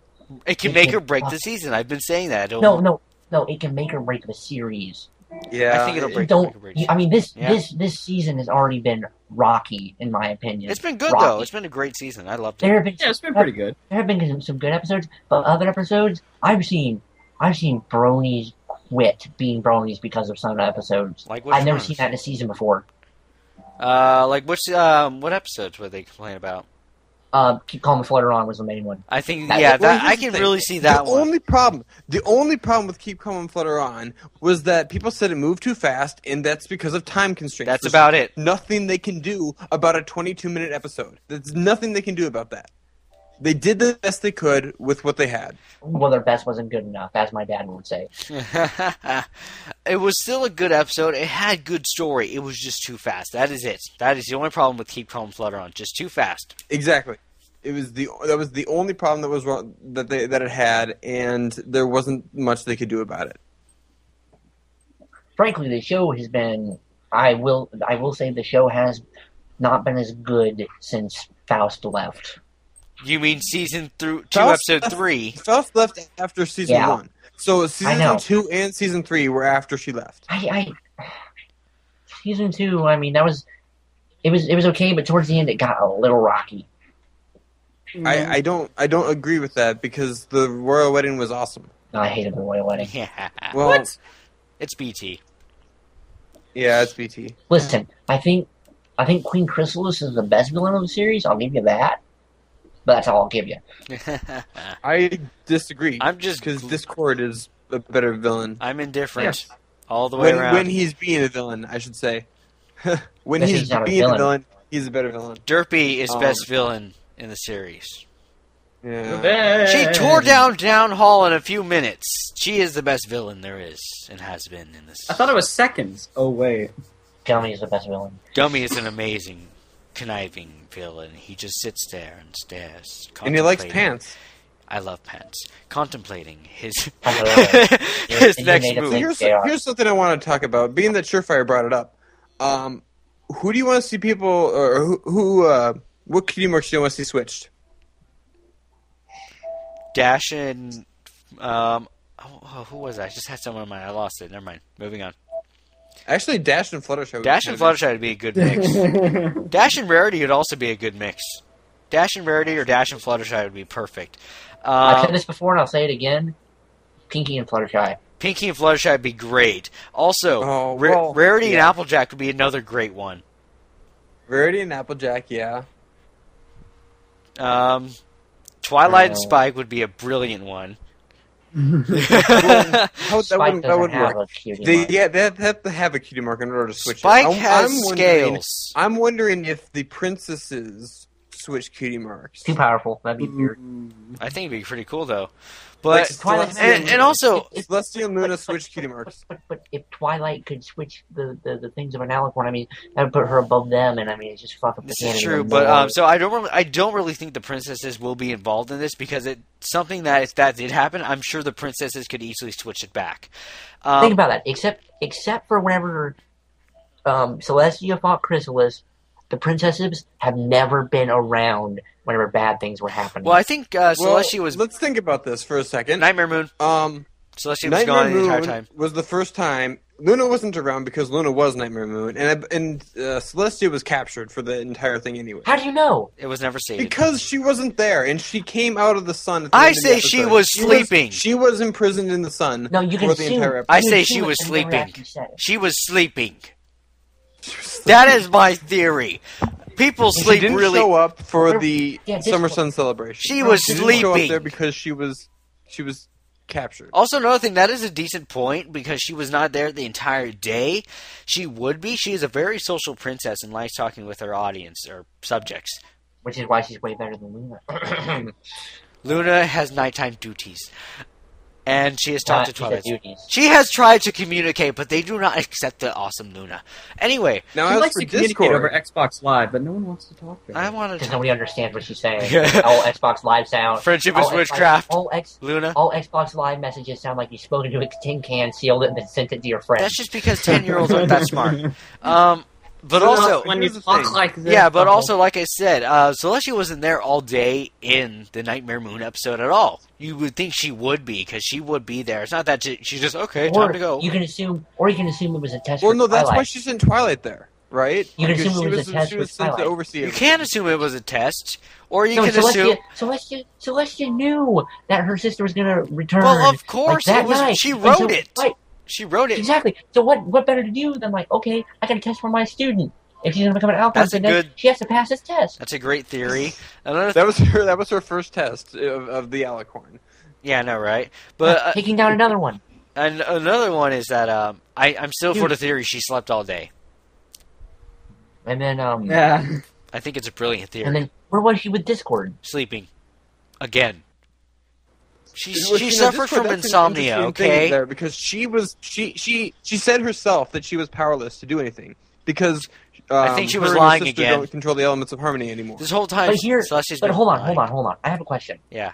It can make or break the season. I've been saying that. No, it can make or break the series. Yeah, I think it'll break. Don't. make or break. I mean, this Yeah. this season has already been rocky, in my opinion. It's been good Rocky. though. It's been a great season. I loved it. There have been Yeah, it's been pretty good. there have been some good episodes, but other episodes I've seen bronies quit being bronies because of some episodes. Like which I've never ones? seen that in a season before. Like what episodes were they complaining about? Keep Calm and Flutter On was the main one. I think, That- yeah, Well, that, here's I the can thing. really see that the one. The only problem with Keep Calm and Flutter On was that people said it moved too fast, and that's because of time constraints. That's There's about it. Nothing they can do about a 22-minute episode. There's nothing they can do about that. They did the best they could with what they had. Well, their best wasn't good enough, as my dad would say. It was still a good episode. It had good story. It was just too fast. That is it. That is the only problem with Keep Calm, Flutter On. Just too fast. Exactly. That was the only problem that was wrong that it had, and there wasn't much they could do about it. Frankly, the show has been. I will say the show has not been as good since Faust left. You mean season 2, Faust episode left- 3? Faust left after season Yeah. 1, so I know. season 2 and season 3 were after she left. Season 2. I mean, it was okay, but towards the end it got a little rocky. I don't agree with that because the royal wedding was awesome. I hated the royal wedding. Yeah. Well, What? It's BT. yeah, it's BT. Listen, I think Queen Chrysalis is the best villain of the series. I'll give you that. But that's all I'll give you. I disagree. I'm just because Discord is a better villain. I'm indifferent Yes. all the way around. When he's being a villain, I should say. When Yes, he's he's not a being villain. a villain, he's a better villain. Derpy is best villain in the series. Yeah. She tore down Town Hall in a few minutes. She is the best villain there is and has been in this. I thought it was seconds. Oh, wait. Dummy is the best villain. Dummy is an amazing, conniving villain. He just sits there and stares. And he likes contemplating. pants. I love pants. Contemplating his You're his next native move. thing. Here's something I want to talk about. Being that Surefire brought it up, who do you want to see people, or what cutie marks do you want to see switched? Dash and who was that? I just had someone in mind. I lost it. Never mind. Moving on. Actually, Dash and Fluttershy. would Dash kind and of Fluttershy would be a good mix. Dash and Rarity would also be a good mix. Dash and Rarity or Dash and Fluttershy would be perfect. I've said this before and I'll say it again. Pinky and Fluttershy. Pinky and Fluttershy would be great. Also, Oh, well, Rarity and yeah. Applejack would be another great one. Rarity and Applejack, yeah. Twilight and No. Spike would be a brilliant one. That Spike wouldn't doesn't have work. a cutie They mark. have to have a cutie mark in order to switch Spike it. has wondering- scales. I'm wondering if the princesses switch cutie marks. Too powerful. That'd be weird. I think it'd be pretty cool though. Like But Twilight Celestia and also Celestia and Luna switch cutie marks. But if Twilight could switch the things of an Alicorn, I mean, that would put her above them, and I mean, it's just fuck up the this canon is even true, more. but so I don't really think the princesses will be involved in this because it's something that if that did happen, I'm sure the princesses could easily switch it back. Think about that. Except for whenever Celestia fought Chrysalis, the princesses have never been around whenever bad things were happening. Well, I think Celestia was Let's think about this for a second. Nightmare Moon. Celestia was Nightmare gone the Moon entire time. was the first time. Luna wasn't around because Luna was Nightmare Moon, and Celestia was captured for the entire thing anyway. How do you know? It was never saved. Because she wasn't there, and she came out of the sun. At the I end of the say she episode. was sleeping. She was imprisoned in the sun. No, you can for the assume. entire episode. I You can say assume she it, was but never sleeping. actually said it. She was sleeping. That is my theory. People She sleep didn't really. show up for There- the yeah, this Summer one- Sun celebration. She was She didn't show up sleeping. there because she was captured. Also, another thing, that is a decent point because she was not there the entire day. She would be. She is a very social princess and likes talking with her audience or subjects. Which is why she's way better than Luna. Luna has nighttime duties. And she has talked to She said Twilight. duties. She has tried to communicate, but they do not accept the awesome Luna. Anyway, Now, He as likes for to communicate Discord, over Xbox Live, but no one wants to talk to him. I want Because to. nobody understands what she's saying. All Xbox Live sound. Friendship all is Xbox- witchcraft. All Luna. Xbox Live messages sound like you spoke into a tin can, sealed it, and then sent it to your friend. That's just because 10-year-olds aren't that smart. But No, also, when you here's the talk thing. like this. yeah, but also, like I said, Celestia wasn't there all day in the Nightmare Moon episode at all. You would think she would be, because she would be there. It's not that she's just, okay, time to go. You can assume it was a test. well, for no, that's Twilight. why she sent Twilight there, right? You can Because assume it was a test she for was sent to Twilight. oversee You it. can assume it was a test, or you No, can assume... Celestia knew that her sister was going to return. Well, of course, like, that it was. night. She And wrote so- it. Right, She wrote it. exactly. So what better to do than like, okay, I got a test for my student. If she's gonna become an Alicorn, That's a then good- she has to pass this test. That's a great theory. Another That was her first test of the Alicorn. yeah, I know, right? But Taking down another one. and another one is that I'm still for the theory she slept all day. And then Yeah. I think it's a brilliant theory. and then where was she with Discord? Sleeping again. She Well, you know, suffers Discord, from that's an insomnia. interesting thing Okay. there, because she said herself that she was powerless to do anything because I think she her was and her lying sister again. Don't control the elements of harmony anymore. This whole time, Celestia's But been hold on, lying. hold on. I have a question. Yeah.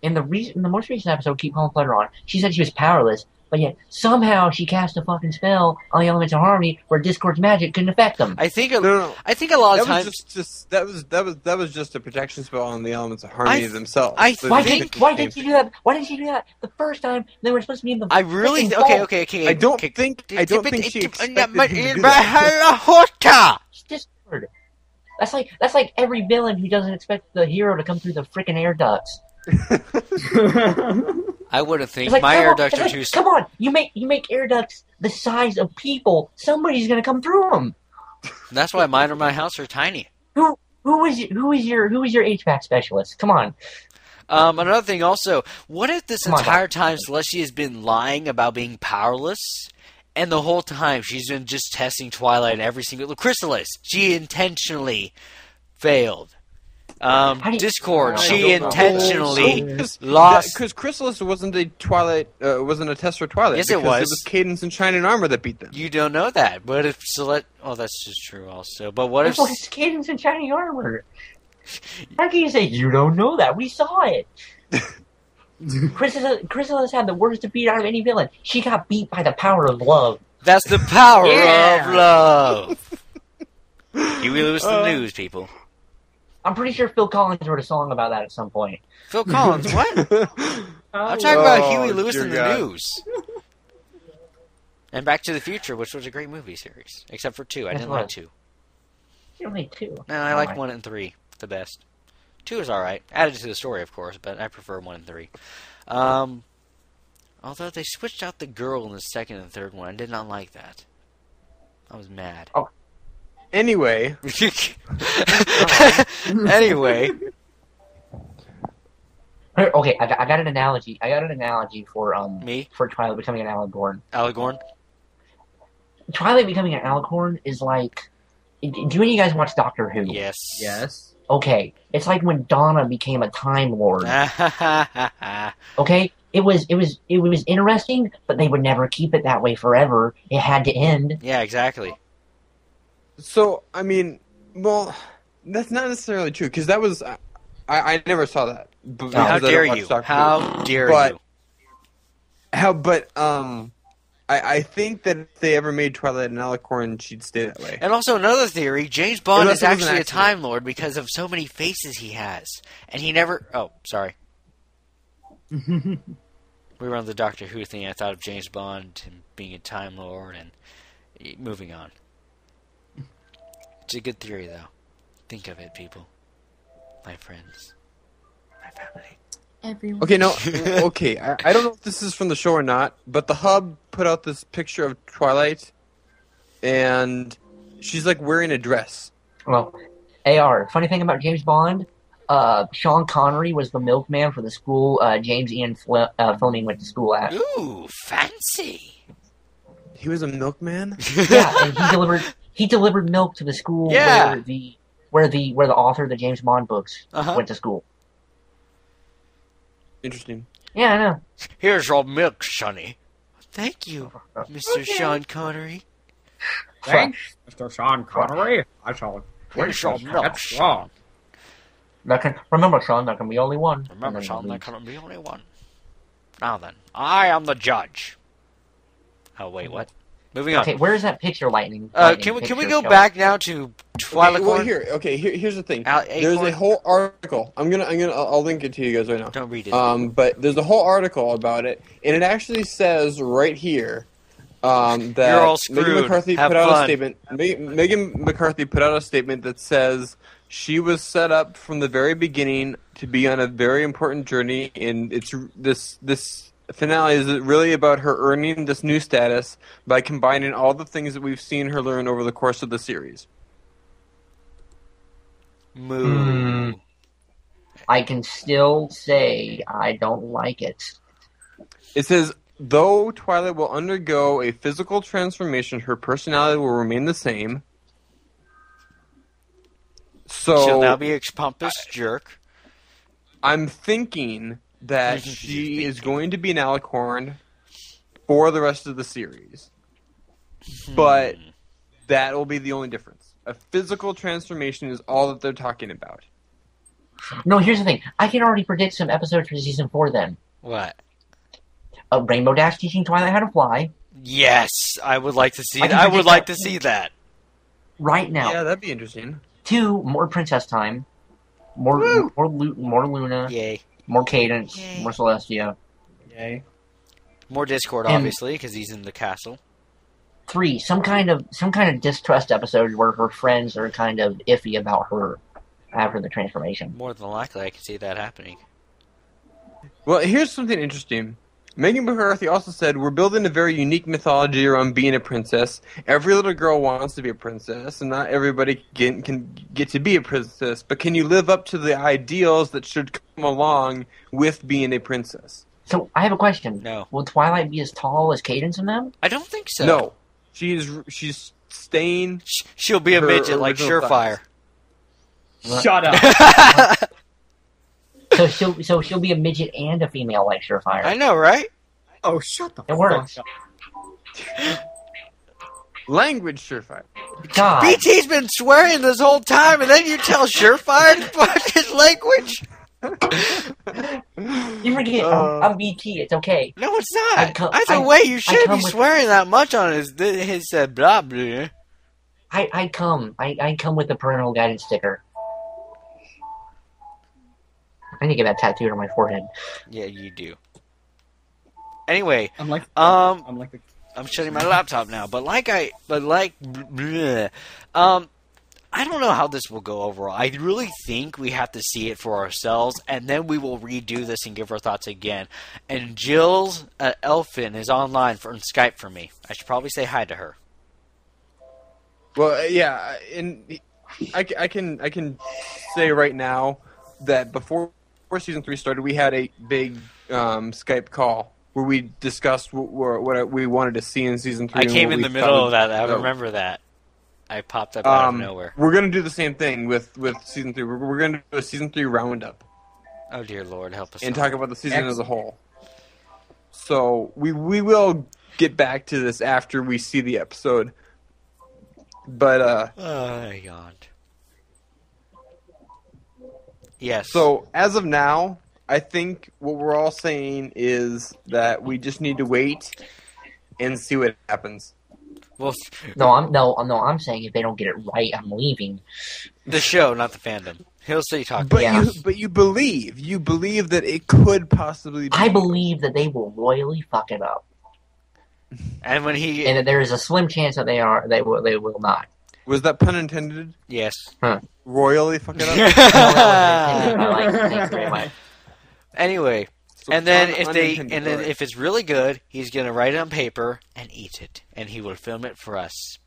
In the most recent episode, Keep Calm Flutter On, she said she was powerless, but yet somehow she cast a fucking spell on the elements of harmony where Discord's magic couldn't affect them. I think No. I think a lot of That times. was just that was just a protection spell on the elements of harmony themselves. I So Why they didn't couldn't she do that? Why didn't she do that the first time? They were supposed to be in the. I really freaking okay. vault. Okay. I don't think she expected him to do that. It's Discord. That's like every villain who doesn't expect the hero to come through the freaking air ducts. I wouldn't think It's like, my come air on, ducts it's are like, too. Come on, you make air ducts the size of people. Somebody's gonna come through them. That's why mine or my house are tiny. Who is your HVAC specialist? Come on. Another thing, also, what if this Come on, entire time Celestia has been lying about being powerless, and the whole time she's been just testing Twilight and every single Chrysalis? She intentionally failed. Discord, I she don't know. intentionally Because lost. Chrysalis wasn't a Twilight, wasn't a test for Twilight. Yes, it because was. It was Cadence and Shining Armor that beat them. You don't know that, but if Celeste, oh, that's just true also. But what if? It was Cadence and Shiny Armor. How can you say you don't know that? We saw it. Chrysalis had the worst defeat out of any villain. She got beat by the power of love. That's the power Yeah. of love. Huey Lewis the news, people. I'm pretty sure Phil Collins wrote a song about that at some point. Phil Collins, what? I'm talking about Huey Lewis in the news. And Back to the Future, which was a great movie series, except for 2. I Yes, didn't it like was. 2. Only two. No, I like 1 and 3 the best. 2 is alright. Added to the story, of course, but I prefer 1 and 3. Although they switched out the girl in the second and third one. I did not like that. I was mad. Oh. Anyway, Anyway. Okay, I got an analogy. I got an analogy for Me? for Twilight becoming an Alicorn. Aligorn? Twilight becoming an Alicorn is like. Do any of you guys watch Doctor Who? Yes. Yes. Okay, it's like when Donna became a Time Lord. Okay, it was interesting, but they would never keep it that way forever. It had to end. Yeah, exactly. so I mean, well, that's not necessarily true because that was I never saw that. Because How I don't dare watch you? Doctor Who. How dare But- you? I think that if they ever made Twilight an Alicorn, she'd stay that way. And also another theory, James Bond Unless is it was an actually a accident. Time Lord because of so many faces he has. And he never... Oh, sorry. We were on the Doctor Who thing. I thought of James Bond and being a Time Lord and moving on. It's a good theory, though. Think of it, people. My friends. My family. Everyone. Okay, no, okay. I don't know if this is from the show or not, but the Hub put out this picture of Twilight, and she's like wearing a dress. Well, AR. Funny thing about James Bond, Sean Connery was the milkman for the school James Ian Fleming went to school at. Ooh, fancy. He was a milkman. Yeah, and he delivered milk to the school Yeah. where the author of the James Bond books Uh-huh. went to school. Interesting. Yeah, I know. Here's your milk, Sonny. Thank you, Mr. Sean Connery. Thanks, Mr. Sean Connery. I shall. Here's your milk, That's Sean. wrong. Remember, Sean, there can be only one. Remember, And then Sean, he there leaves. can be only one. Now then, I am the judge. Oh, wait, what? Moving on. Okay, where is that picture lightning? Can we go back now to Twilight? Okay, well, here's the thing. There's Acorn? a whole article. I'll link it to you guys right now. Don't read it. But there's a whole article about it, and it actually says right here that You're all Megan screwed. McCarthy Have put out fun. a statement. Megan McCarthy put out a statement that says she was set up from the very beginning to be on a very important journey, and it's this finale is really about her earning this new status by combining all the things that we've seen her learn over the course of the series. Moo. I can still say I don't like it. It says, though Twilight will undergo a physical transformation, her personality will remain the same. So She'll now be a pompous jerk. I'm thinking that she is going to be an alicorn for the rest of the series. But that will be the only difference. A physical transformation is all that they're talking about. No, here's the thing. I can already predict some episodes for season 4 then. What? Rainbow Dash teaching Twilight how to fly. Yes, I would like to see I that. can I would predict like that. to see that. Right now. Yeah, that'd be interesting. 2, more princess time. More Luna. Yay. More Cadence. Yay. More Celestia. Yay. More Discord, And- obviously, because he's in the castle. 3, some kind of distrust episode where her friends are kind of iffy about her after the transformation. More than likely, I can see that happening. Well, here's something interesting. Megan McCarthy also said, we're building a very unique mythology around being a princess. Every little girl wants to be a princess, and not everybody can get to be a princess. But can you live up to the ideals that should come along with being a princess? So, I have a question. No. Will Twilight be as tall as Cadence in them? I don't think so. No. She's staying... She'll be a Her midget like original Surefire. Shut up. So she'll be a midget and a female like Surefire. I know, right? Oh, shut the It works. fuck up. Language Surefire. God. BT's been swearing this whole time, and then you tell Surefire to fuck his language? You forget, I'm BT, it's okay. No, it's not. Either I- way, you I shouldn't come be with- swearing that much on his blah blah. I come with a parental guidance sticker. I need to get that tattooed on my forehead. Yeah, you do. Anyway, I'm like Um, the I'm shutting my laptop now. I don't know how this will go overall. I really think we have to see it for ourselves, and then we will redo this and give our thoughts again. And Jill's Elfin is online on Skype for me. I should probably say hi to her. Well, yeah, and I can say right now that before season 3 started, we had a big Skype call where we discussed what we wanted to see in season 3. I and came what in we the middle found. of that. I remember that. I popped up out of nowhere. We're gonna do the same thing with season 3. We're gonna do a season 3 roundup Oh dear Lord, help us! and all. talk about the season as a whole. So we will get back to this after we see the episode. But I yawned. Yes. so as of now, I think what we're all saying is that we just need to wait and see what happens. well, I'm saying if they don't get it right, I'm leaving. the show, not the fandom. He'll say talk. But Yeah. you believe that it could possibly be. I believe that they will royally fuck it up, And when he and that there is a slim chance that they will not. Was that pun intended? yes. Royally fuck it up? No, that was intended. I like it. Thank you very much. Anyway, So and then pun unintended, alright. if it's really good, he's gonna write it on paper and eat it, and he will film it for us.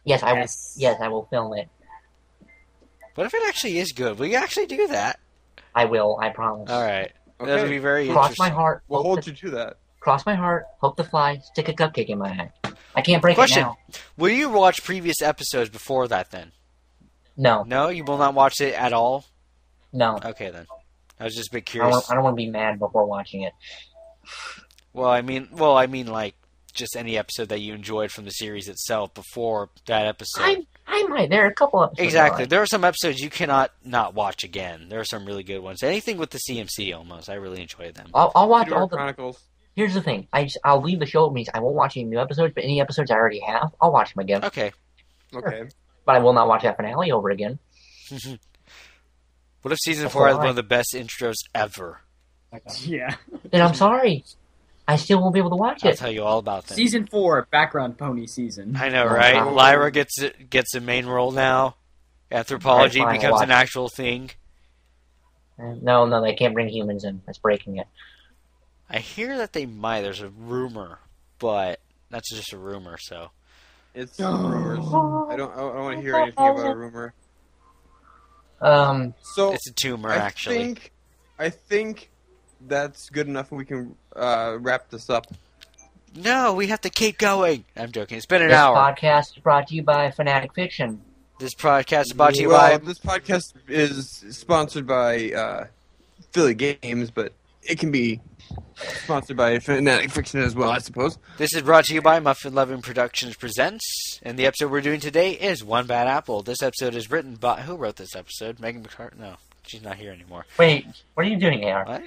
Yes, I will. Yes. Yes, I will film it. What if it actually is good? Will you actually do that? I will. I promise. All right, Okay. that'll be very Cross interesting. my heart. We'll hope hold to- you to that. Cross my heart. Hope to fly. Stick a cupcake in my eye. I can't break Question. it now. Will you watch previous episodes before that? Then No. no, you will not watch it at all. No. Okay, then. I was just a bit I curious. don't want to be mad before watching it. Well, I mean, like just any episode that you enjoyed from the series itself before that episode. I might. There are a couple episodes. Exactly. I like. There are some episodes you cannot not watch again. There are some really good ones. Anything with the CMC almost. I really enjoyed them. I'll watch Fedora all the. Chronicles. Here's the thing. I'll leave the show. It means I won't watch any new episodes, but any episodes I already have, I'll watch them again. Okay. Okay. But I will not watch that finale over again. What if season That's 4 has a one lie. of the best intros ever? Yeah. Then I'm sorry. I still won't be able to watch I'll it. tell you all about them. Season 4, background pony season. I know, Oh, right? wow. Lyra gets a main role now. Anthropology Alright, fine, becomes I'll an watch. actual thing. No, they can't bring humans in. That's breaking it. I hear that they might. There's a rumor, but that's just a rumor. So It's rumors. I don't want to hear anything about a rumor. So It's a tumor, actually. I think that's good enough. We can wrap this up. No, we have to keep going. I'm joking. It's been an This hour. podcast is brought to you by Fanatic Fiction. This podcast is brought to you Well, by... this podcast is sponsored by Philly Games, but it can be sponsored by Fanatic Fiction as well, I suppose. This is brought to you by Muffin Lovin' Productions Presents, and the episode we're doing today is One Bad Apple. This episode is written by... Who wrote this episode? Megan McCart? No, she's not here anymore. Wait, what are you doing, AR? What?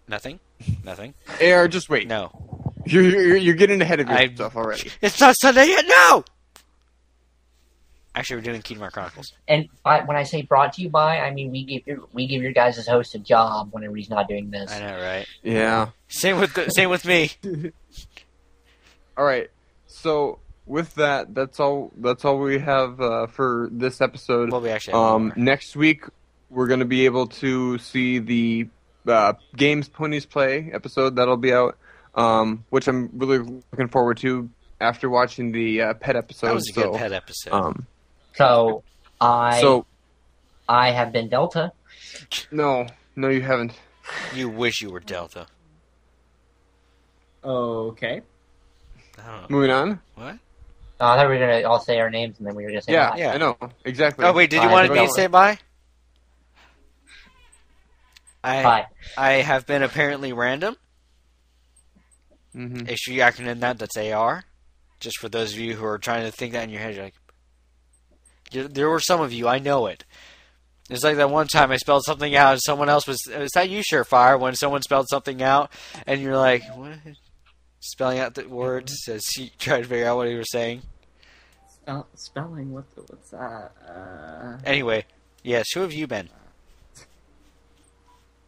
Nothing? Nothing? AR, just wait. No. You're getting ahead of yourself already. It's not Sunday yet, no! Actually, we're doing Kingdom Chronicles. And when I say brought to you by, I mean we give your guys' host a job whenever he's not doing this. I know, right? Yeah. Same with me. All right. So with that, that's all we have for this episode. Well, we actually have one more. Next week we're going to be able to see the Games Ponies Play episode that'll be out, which I'm really looking forward to after watching the pet episode. That was a good pet episode. So I have been Delta. No, you haven't. You wish you were Delta. Okay. I don't know. Moving on. What? I thought we were gonna all say our names and then we were gonna say Yeah, bye. Yeah. I know exactly. Oh, wait, did you Bye. want me to say bye? Bye. I have been apparently random. Mm-hmm. If you acronym that's AR. Just for those of you who are trying to think that in your head, you're like, there were some of you, I know it. It's like that one time I spelled something out and someone else was that you, Surefire, when someone spelled something out and you're like, what? Spelling out the words as you try to figure out what he was saying. Spelling? What's that? Anyway, yes, who have you been?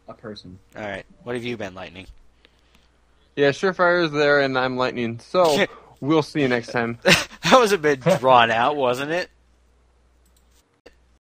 A person. Alright, what have you been, Lightning? Yeah, Surefire's there, and I'm Lightning. So we'll see you next time. That was a bit drawn out, wasn't it?